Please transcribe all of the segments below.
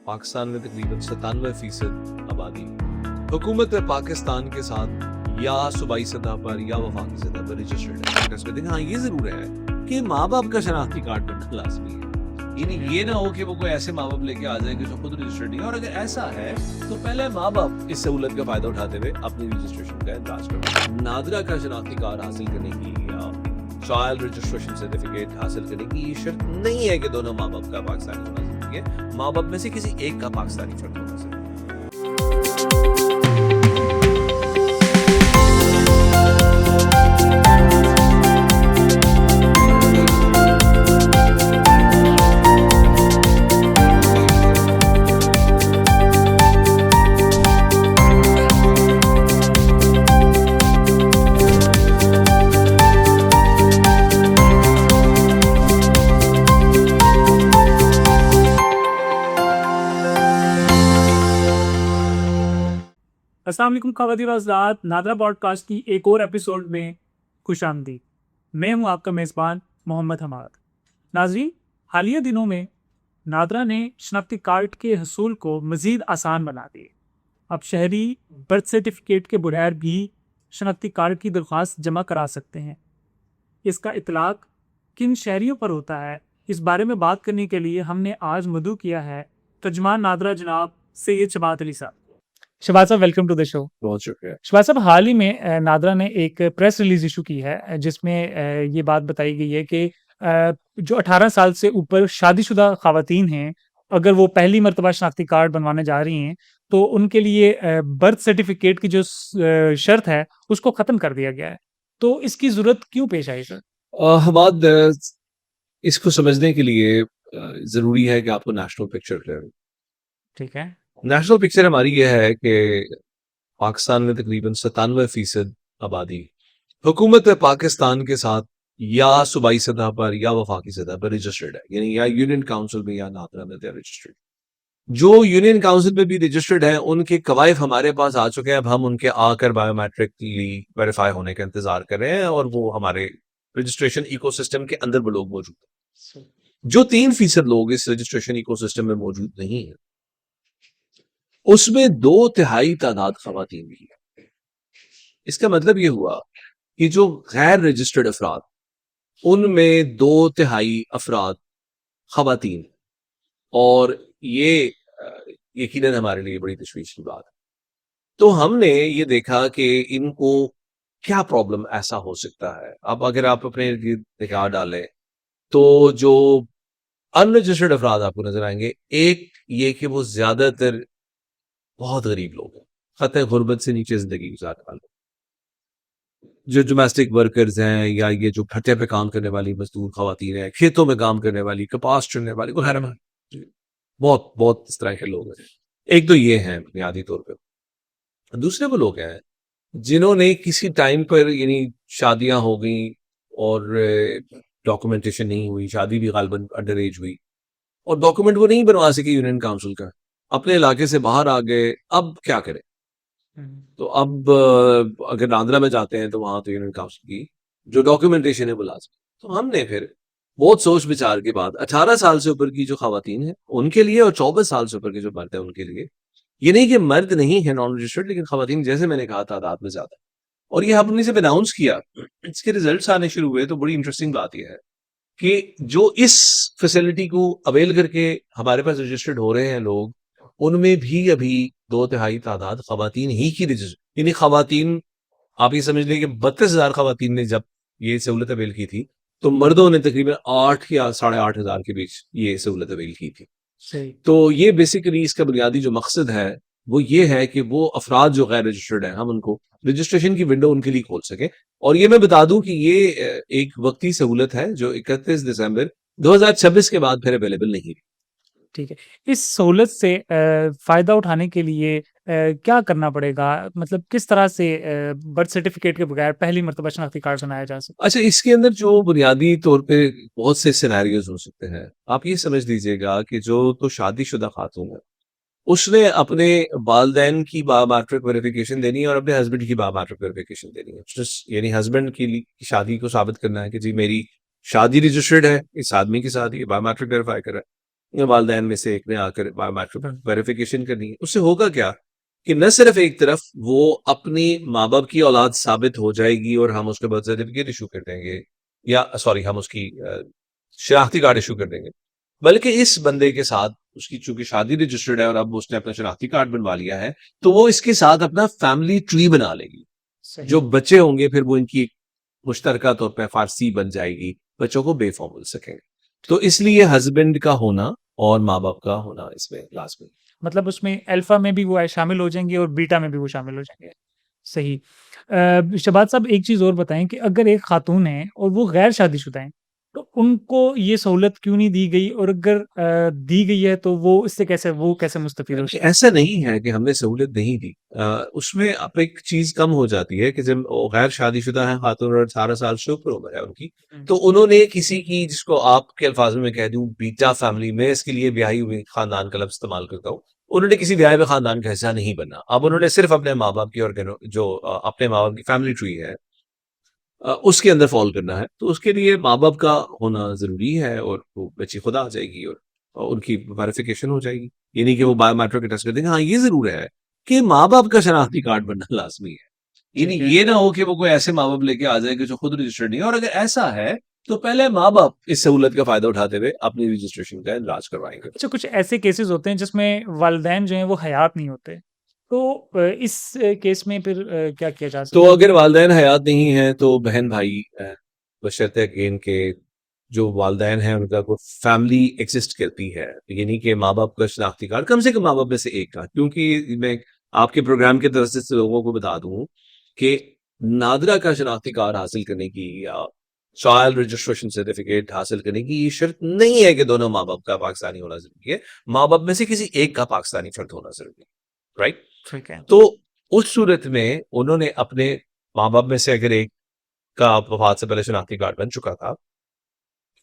पाकिस्तान में तकरीबन 97% आबादी हुकूमत पाकिस्तान के साथ या सूबाई सतह पर या वफाकी सतह पर रजिस्टर्ड है। लेकिन हाँ, ये जरूर है कि माँ बाप का शनाख्ती कार्ड बनना लाजमी है। यानी ये ना हो कि वो कोई ऐसे माँ बाप लेके आ जाए कि जो खुद रजिस्टर्ड नहीं है, और अगर ऐसा है तो पहले माँ बाप इस सहूलत का फायदा उठाते हुए अपनी रजिस्ट्रेशन का इंतजाज करें। नादरा का शनाख्ती कार्ड हासिल करने की या चाइल्ड रजिस्ट्रेशन सर्टिफिकेट हासिल करने की ये शर्त नहीं है कि दोनों माँ बाप का पाकिस्तानी होना जरूरी है, माँ बाप में से किसी एक का पाकिस्तानी फर्क होना जरूरी है। अस्सलाम वालेकुम ख़वातीन व हज़रात, नादरा पॉडकास्ट की एक और एपिसोड में खुशामदीद। मैं हूं आपका मेज़बान मोहम्मद हमाद। नाज़रीन, हालिया दिनों में नादरा ने शनाख्ती कार्ड के हसूल को मज़ीद आसान बना दिए। अब शहरी बर्थ सर्टिफिकेट के बगैर भी शनाख्ती कार्ड की दरख्वास्त जमा करा सकते हैं। इसका इतलाक़ किन शहरियों पर होता है, इस बारे में बात करने के लिए हमने आज मदऊ किया है तर्जुमान नादरा जनाब सैयद शबात अली साहब। शबात साहब, वेलकम टू द शो। बहुत शुक्रिया। शबात साहब, हाल ही में नादरा ने एक प्रेस रिलीज इशू की है जिसमें ये बात बताई गई है कि जो 18 साल से ऊपर शादीशुदा ख़वातीन हैं, अगर वो पहली मरतबा शनाख्ती कार्ड बनवाने जा रही हैं तो उनके लिए बर्थ सर्टिफिकेट की जो शर्त है उसको ख़त्म कर दिया गया है। तो इसकी ज़रूरत क्यों पेश आई सर? हमाद, इसको समझने के लिए ज़रूरी है कि आपको नेशनल पिक्चर क्लियर हो। ठीक है। नेशनल पिक्चर हमारी ये है कि पाकिस्तान में तकरीबन 97% आबादी हुकूमत पाकिस्तान के साथ या सूबाई सतह पर या वफाकी सतह पर रजिस्टर्ड है, यानी या यूनियन काउंसिल में या नादरा में रजिस्टर्ड। जो यूनियन काउंसिल में भी रजिस्टर्ड है उनके कवायद हमारे पास आ चुके हैं। अब हम उनके आकर बायोमेट्रिकली वेरीफाई होने का इंतजार कर रहे हैं और वो हमारे रजिस्ट्रेशन इकोसिस्टम के अंदर वो लोग मौजूद हैं। जो 3% लोग इस रजिस्ट्रेशन इकोसिस्टम में मौजूद नहीं है, उसमें 2/3 तादाद खवातीन की है। इसका मतलब ये हुआ कि जो गैर रजिस्टर्ड अफराद, उनमें 2/3 अफराद खवातीन, और ये यकीनन हमारे लिए बड़ी तशवीश की बात है। तो हमने ये देखा कि इनको क्या प्रॉब्लम ऐसा हो सकता है। अब अगर आप अपने निगाह डालें तो जो अनरजिस्टर्ड अफराद आपको नजर आएंगे, एक ये कि वो ज्यादातर बहुत गरीब लोग हैं, खतरे गुर्बत से नीचे जिंदगी गुजारने वाले, जो डोमेस्टिक वर्कर्स हैं या ये जो भट्टे पे काम करने वाली मजदूर खवातीन हैं, खेतों में काम करने वाली, कपास चुनने वाली, वगैरह में बहुत बहुत इस तरह के लोग हैं। एक तो ये हैं बुनियादी तौर पर। दूसरे वो लोग हैं जिन्होंने किसी टाइम पर, यानी शादियां हो गई और डॉक्यूमेंटेशन नहीं हुई, शादी भी गालिबन अंडर एज हुई और डॉक्यूमेंट वो नहीं बनवा सके यूनियन काउंसिल का, अपने इलाके से बाहर आ गए। अब क्या करें? तो अब अगर नादरा में जाते हैं तो वहां तो यूनियन काउंसिल की जो डॉक्यूमेंटेशन है वो लाजमी। तो हमने फिर बहुत सोच विचार के बाद 18 साल से ऊपर की जो खवातीन है उनके लिए और 24 साल से ऊपर के जो मर्द है उनके लिए, ये नहीं कि मर्द नहीं है नॉन रजिस्टर्ड, लेकिन खवातीन जैसे मैंने कहा तादाद में ज्यादा, और ये हमने जब अनाउंस किया, इसके रिजल्ट्स आने शुरू हुए, तो बड़ी इंटरेस्टिंग बात यह है कि जो इस फैसिलिटी को अवेल करके हमारे पास रजिस्टर्ड हो रहे हैं लोग, उनमें भी अभी 2/3 तादाद खवातीन ही की रजिस्टर, यानी खवातीन, आप ये समझ लें कि 32,000 खवातीन ने जब ये सहूलत अवेल की थी तो मर्दों ने तकरीबन 8 या 8,500 के बीच ये सहूलत अवेल की थी। सही। तो ये बेसिकली इसका बुनियादी जो मकसद है वो ये है कि वो अफराद जो गैर रजिस्टर्ड हैं, हम उनको रजिस्ट्रेशन की विंडो उनके लिए खोल सके। और ये मैं बता दूं कि ये एक वक्ती सहूलत है जो 31 दिसंबर 2026 के बाद फिर अवेलेबल नहीं है। ठीक है। इस सहूलत से फ़ायदा उठाने के लिए क्या करना पड़ेगा? मतलब किस तरह से बर्थ सर्टिफिकेट के बगैर पहली मर्तबा शनाख्ती कार्ड बनाया जा सकता अच्छा, इसके अंदर जो बुनियादी तौर पे बहुत से सिनेरियोज हो सकते हैं। आप ये समझ लीजिएगा कि जो तो शादीशुदा खातून है, उसने अपने वालदैन की बायोमेट्रिक वेरिफिकेशन देनी है और अपने हस्बैंड की बायोमेट्रिक वेरिफिकेशन देनी है। यानी हस्बैंड की शादी को साबित करना है कि जी मेरी शादी रजिस्टर्ड है इस आदमी के साथ, ये बायोमेट्रिक वेरीफाई कर रहा है। वालिदैन में से एक ने आकर बायोमेट्रिक वेरिफिकेशन करनी है। उससे होगा क्या कि न सिर्फ एक तरफ वो अपनी माँ बाप की औलाद साबित हो जाएगी और हम उसके बर्थ सर्टिफिकेट इशू कर देंगे, या सॉरी हम उसकी शनाख्ती कार्ड इशू कर देंगे, बल्कि इस बंदे के साथ उसकी चूंकि शादी रजिस्टर्ड है और अब उसने अपना शनाख्ती कार्ड बनवा लिया है, तो वो इसके साथ अपना फैमिली ट्री बना लेगी। सही। जो बच्चे होंगे फिर वो इनकी मुश्तरका तौर पर फारसी बन जाएगी, बच्चों को बेफॉर्म बोल सकेंगे। तो इसलिए हस्बैंड का होना और माँ बाप का होना इसमें लाजमी। मतलब उसमें अल्फा में भी वो शामिल हो जाएंगे और बीटा में भी वो शामिल हो जाएंगे। सही। शहबाज साहब एक चीज़ और बताएं कि अगर एक खातून है और वो गैर शादीशुदा हैं, तो उनको ये सहूलत क्यों नहीं दी गई, और अगर दी गई है तो वो इससे कैसे मुस्तफीद हो सकती ऐसा नहीं है कि हमने सहूलियत नहीं दी। उसमें अब एक चीज कम हो जाती है कि जब वो गैर शादीशुदा है खातून और 18 साल से ऊपर उम्र है उनकी, है? तो उन्होंने किसी की, जिसको आपके अल्फाज में कह दूं बीटा फैमिली में, इसके लिए ब्याही हुई खानदान का लफ्ज इस्तेमाल करता हूँ, उन्होंने किसी ब्याह हुए खानदान का हिस्सा नहीं बना। अब उन्होंने सिर्फ अपने माँ बाप की और जो अपने माँ बाप की फैमिली ट्री है उसके अंदर फॉल करना है, तो उसके लिए माँ बाप का होना जरूरी है और वो बच्ची खुद आ जाएगी और उनकी वेरिफिकेशन हो जाएगी। ये नहीं कि वो बायोमेट्रिक टेस्ट कर देंगे। हाँ, ये जरूर है कि माँ बाप का शनाख्ती कार्ड बनना लाजमी है। यानी ठीक है। ये ना हो कि वो कोई ऐसे माँ बाप लेके आ जाए कि जो खुद रजिस्टर्ड नहीं है, और अगर ऐसा है तो पहले माँ बाप इस सहूलत का फायदा उठाते हुए अपनी रजिस्ट्रेशन का इलाज करवाएंगे। अच्छा, कुछ ऐसे केसेस होते हैं जिसमें वालिदैन जो हैं वो हयात नहीं होते, तो इस केस में फिर क्या किया जा तो सकता है? अगर वालिदैन हयात नहीं है तो बहन भाई बशर्ते अगेन के जो वालिदैन हैं उनका कोई फैमिली एग्जिस्ट करती है, यानी कि माँ बाप का शनाख्ती कार्ड कम से कम माँ बाप में से एक का, क्योंकि मैं आपके प्रोग्राम के तरफ से लोगों को बता दूं कि नादरा का शनाख्ती कार्ड हासिल करने की या चाइल्ड रजिस्ट्रेशन सर्टिफिकेट हासिल करने की ये शर्त नहीं है कि दोनों माँ बाप का पाकिस्तानी होना जरूरी है। माँ बाप में से किसी एक का पाकिस्तानी फर्द होना जरूरी है, राइट? ठीक है। तो उस सूरत में उन्होंने अपने माँ बाप में से अगर एक का वफात से पहले शनाख्ती कार्ड बन चुका था,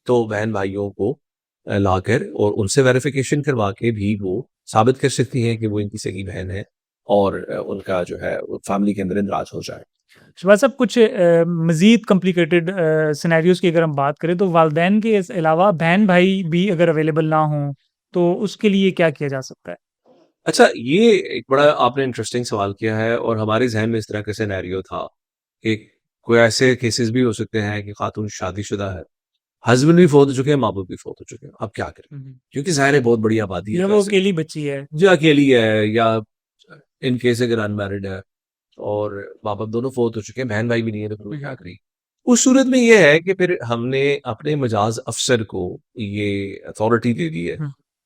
तो बहन भाइयों को लाकर और उनसे वेरिफिकेशन करवा के भी वो साबित कर सकती हैं कि वो इनकी सगी बहन है, और उनका जो है फैमिली के अंदर इंदराज हो जाए। शहबाज साहब, कुछ मजीद कॉम्प्लिकेटेड सिनेरियोज की अगर हम बात करें, तो वालिदैन के अलावा बहन भाई भी अगर अवेलेबल ना हों, तो उसके लिए क्या किया जा सकता है? अच्छा, ये एक बड़ा आपने इंटरेस्टिंग सवाल किया है, और हमारे जहन में इस तरह का सिनेरियो था कि कोई ऐसे केसेस भी हो सकते हैं कि खातून शादीशुदा है, हस्बैंड भी फौत हो चुके हैं, माँ बाप भी फौत हो चुके हैं, अब क्या करें? क्योंकि ज़ाहिर है बहुत बड़ी आबादी है या वो वैसे, अकेली बच्ची है? जो अकेली है या इन केस अगर अनमैरिड है और माँ बाप दोनों फौत हो चुके हैं, बहन भाई भी नहीं है, तो फिर वो क्या करें? उस सूरत में ये है कि फिर हमने अपने मजाज अफसर को ये अथॉरिटी दे दी है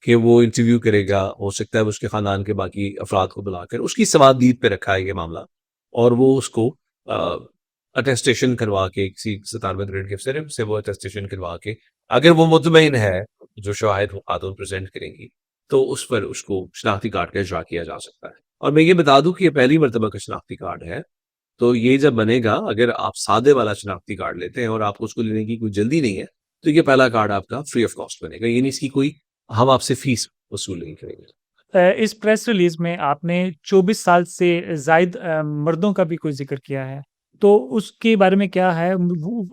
कि वो इंटरव्यू करेगा, हो सकता है उसके खानदान के बाकी अफराद को बुलाकर उसकी सवादीद पे रखा है ये मामला, और वो उसको अटेस्टेशन करवा के किसी 97वें ग्रेड के अफसर से वो अटेस्टेशन करवा के, अगर वो मुतमईन है जो शवाहिद वो खातून प्रेजेंट करेंगी, तो उस पर उसको शनाख्ती कार्ड का इजरा किया जा सकता है। और मैं ये बता दूं कि ये पहली मरतबा का शनाख्ती कार्ड है, तो ये जब बनेगा, अगर आप सादे वाला शनाख्ती कार्ड लेते हैं और आपको उसको लेने की कोई जल्दी नहीं है, तो ये पहला कार्ड आपका फ्री ऑफ कॉस्ट बनेगा, यानी इसकी कोई हम आपसे फीस वसूल नहीं करेंगे। इस प्रेस रिलीज में आपने 24 साल से जायद मर्दों का भी कोई जिक्र किया है, तो उसके बारे में क्या है?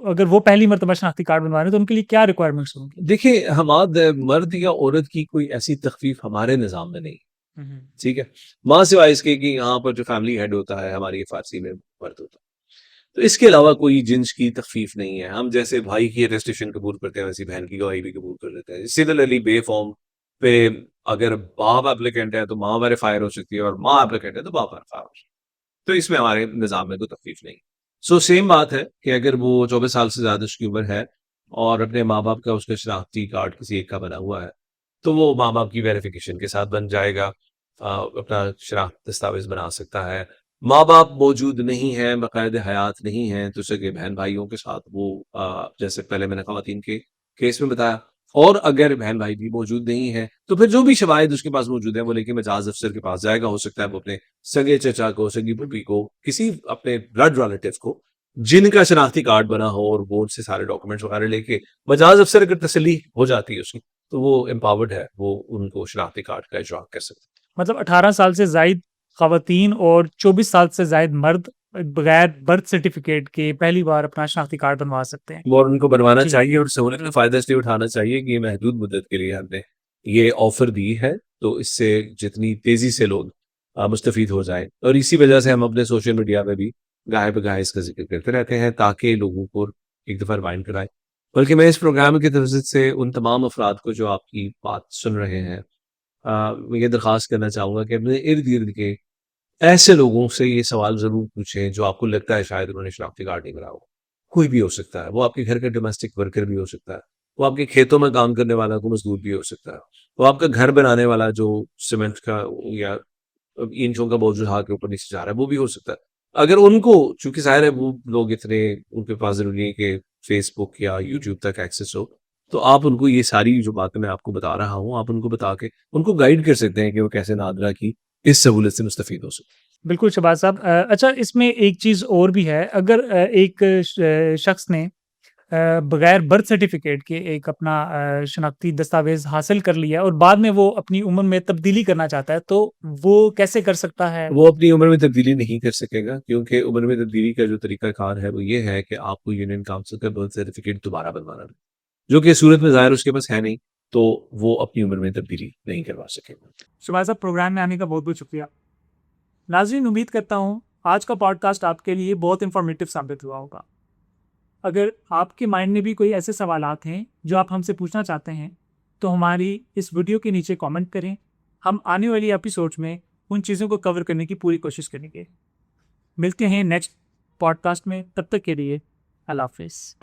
अगर वो पहली मर्तबा शनाख्ती कार्ड बनवा रहे हैं, तो उनके लिए क्या रिक्वायरमेंट्स होंगी? देखिए, हमाद मर्द या औरत की कोई ऐसी तखफीफ हमारे निज़ाम में नहीं, ठीक है? माँ सिवाय इसके कि यहाँ पर जो फैमिली हेड होता है हमारी फारसी में मर्द होता है, तो इसके अलावा कोई जिन्स की तखफीफ नहीं है। हम जैसे भाई की अटेस्टेशन कबूल करते हैं, वैसी बहन की गवाही भी कबूल कर लेते हैं। सिमिलरली बे फॉर्म पे अगर बाप एप्लीकेंट है तो माँ वेरीफायर हो सकती है, और माँ एप्लीकेंट है तो बाप वेरीफायर हो सकती है। तो इसमें हमारे निज़ाम में कोई तकलीफ नहीं। सो सेम बात है कि अगर वो 24 साल से ज्यादा उसकी उम्र है और अपने माँ बाप का उसका शनाख्ती कार्ड किसी एक का बना हुआ है, तो वो माँ बाप की वेरिफिकेशन के साथ बन जाएगा, अपना शनाख्त दस्तावेज बना सकता है। माँ बाप मौजूद नहीं है, बाकायदे हयात नहीं है, तो सगे बहन भाइयों के साथ वो जैसे पहले मैंने खवातीन के केस में बताया, और अगर बहन भाई भी मौजूद नहीं है तो फिर जो भी शवाहिद उसके पास मौजूद है वो लेके मजाज अफसर के पास जाएगा। हो सकता है वो अपने सगे चचा को, सगी पुप्पी को, किसी अपने ब्लड रिलेटिव को जिनका शनाख्ती कार्ड बना हो, और वो उनसे सारे डॉक्यूमेंट्स वगैरह लेके मजाज अफसर अगर तसल्ली हो जाती है उसकी, तो वो एम्पावर्ड है, वो उनको शनाख्ती कार्ड का इजरा कर सकता मतलब 18 साल से जायद खवातीन और 24 साल से जायद मर्द बगैर बर्थ सर्टिफिकेट के पहली बार अपना शनाख्ती कार्ड बनवा सकते हैं। है। वो उनको बनवाना जी। चाहिए, और सहूलत का फायदा इसलिए उठाना चाहिए कि ये महदूद मुद्दत के लिए हमने ये ऑफर दी है, तो इससे जितनी तेजी से लोग मुस्तफीद हो जाए, और इसी वजह से हम अपने सोशल मीडिया में भी गाहे बगाहे इसका जिक्र करते रहते हैं ताकि लोगों को एक दफ़ा रिमाइंड कराए। बल्कि मैं इस प्रोग्राम की तरफ से उन तमाम अफराद को जो आपकी बात सुन रहे हैं, मैं ये दरख्वास्त करना चाहूँगा कि अपने इर्द-गिर्द के ऐसे लोगों से ये सवाल ज़रूर पूछें जो आपको लगता है शायद उन्होंने शनाख्ती कार्ड नहीं बनाया हो। कोई भी हो सकता है, वो आपके घर का डोमेस्टिक वर्कर भी हो सकता है, वो आपके खेतों में काम करने वाला कोई मज़दूर भी हो सकता है, वो आपका घर बनाने वाला जो सीमेंट का या ईंटों का बोझ उठा के ऊपर नीचे जा रहा है, वो भी हो सकता है। अगर उनको, चूँकि ज़ाहिर है वो लोग इतने, उनके पास ज़रूरी नहीं है कि फ़ेसबुक या यूट्यूब तक एक्सेस हो, तो आप उनको ये सारी जो बातें मैं आपको बता रहा हूँ, आप उनको बता के उनको गाइड कर सकते हैं कि वो कैसे नादरा की इस सहूलत से मुस्तफ़ीद हो सकते हैं। बिल्कुल शहबाज साहब, अच्छा इसमें एक चीज़ और भी है। अगर एक शख्स ने बगैर बर्थ सर्टिफिकेट के एक अपना शनाख्ती दस्तावेज़ हासिल कर लिया और बाद में वो अपनी उम्र में तब्दीली करना चाहता है, तो वो कैसे कर सकता है? वो अपनी उम्र में तब्दीली नहीं कर सकेगा, क्योंकि उम्र में तब्दीली का जो तरीक़ाकार है वो ये है कि आपको यूनियन काउंसिल का बर्थ सर्टिफिकेट दोबारा बनवाना है, जो कि सूरत में ज़ाहिर उसके पास है नहीं, तो वो अपनी उम्र में तब्दीली नहीं करवा सकेगा। शहबाज साहब, प्रोग्राम में आने का बहुत-बहुत शुक्रिया। नाज़रीन, उम्मीद करता हूँ आज का पॉडकास्ट आपके लिए बहुत इन्फॉर्मेटिव साबित हुआ होगा। अगर आपके माइंड में भी कोई ऐसे सवालात हैं जो आप हमसे पूछना चाहते हैं, तो हमारी इस वीडियो के नीचे कमेंट करें। हम आने वाली एपिसोड्स में उन चीज़ों को कवर करने की पूरी कोशिश करेंगे। मिलते हैं नेक्स्ट पॉडकास्ट में, तब तक के लिए अल्लाह हाफ़िज़।